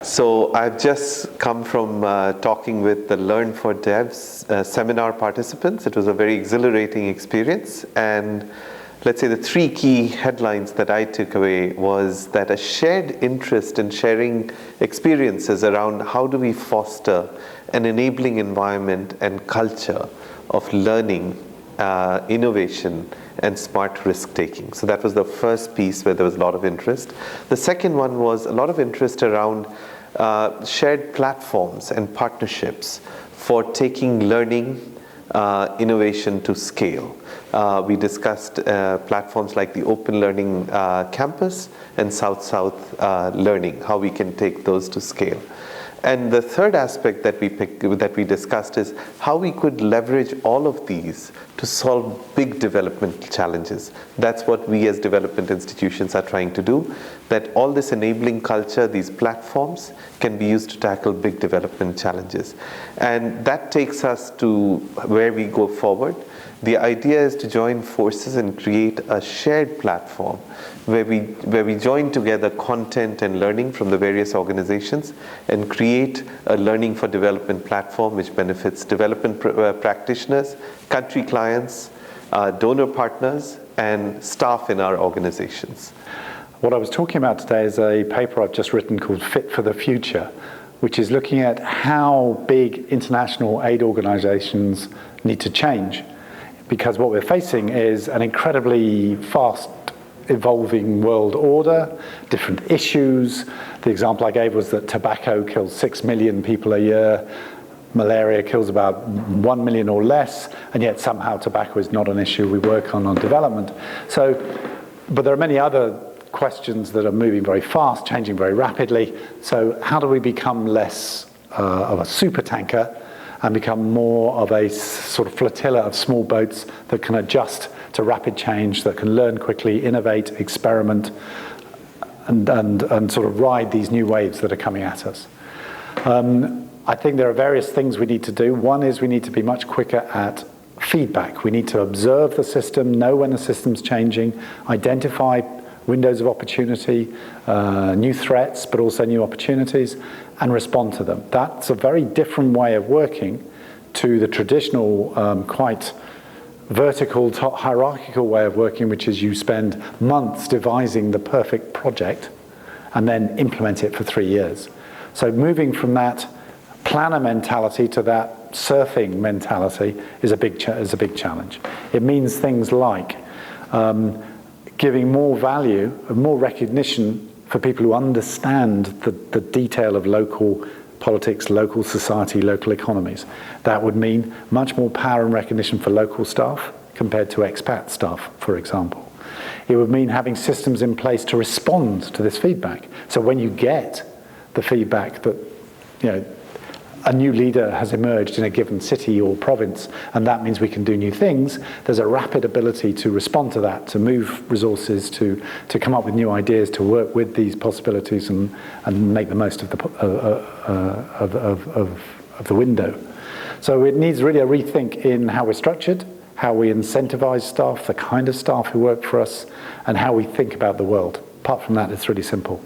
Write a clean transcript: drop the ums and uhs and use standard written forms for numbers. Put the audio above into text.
So I've just come from talking with the Learn4dev seminar participants. It was a very exhilarating experience, and let's say the three key headlines that I took away was that a shared interest in sharing experiences around how do we foster an enabling environment and culture of learning, innovation, and smart risk-taking. So that was the first piece where there was a lot of interest. The second one was a lot of interest around shared platforms and partnerships for taking learning, innovation to scale. We discussed platforms like the Open Learning Campus and South-South Learning, how we can take those to scale. And the third aspect that we discussed is how we could leverage all of these to solve big development challenges. That's what we as development institutions are trying to do, that all this enabling culture, these platforms, can be used to tackle big development challenges. And that takes us to where we go forward. The idea is to join forces and create a shared platform where we join together content and learning from the various organizations and create a learning for development platform which benefits development practitioners, country clients, donor partners, and staff in our organizations. What I was talking about today is a paper I've just written called Fit for the Future, which is looking at how big international aid organizations need to change. Because what we're facing is an incredibly fast evolving world order, different issues. The example I gave was that tobacco kills 6 million people a year, malaria kills about 1 million or less, and yet somehow tobacco is not an issue we work on development. But there are many other questions that are moving very fast, changing very rapidly. So how do we become less of a super tanker and become more of a sort of flotilla of small boats that can adjust to rapid change, that can learn quickly, innovate, experiment, and sort of ride these new waves that are coming at us. I think there are various things we need to do. One is we need to be much quicker at feedback. We need to observe the system, know when the system's changing, identify windows of opportunity, new threats, but also new opportunities, and respond to them. That's a very different way of working to the traditional, quite vertical, hierarchical way of working, which is you spend months devising the perfect project and then implement it for 3 years. So moving from that planner mentality to that surfing mentality is a big challenge. It means things like giving more value and more recognition for people who understand the detail of local politics, local society, local economies. That would mean much more power and recognition for local staff compared to expat staff, for example. It would mean having systems in place to respond to this feedback. So when you get the feedback that, a new leader has emerged in a given city or province, and that means we can do new things, there's a rapid ability to respond to that, to move resources, to come up with new ideas, to work with these possibilities and make the most of the window. So it needs really a rethink in how we're structured, how we incentivize staff, the kind of staff who work for us, and how we think about the world. Apart from that, it's really simple.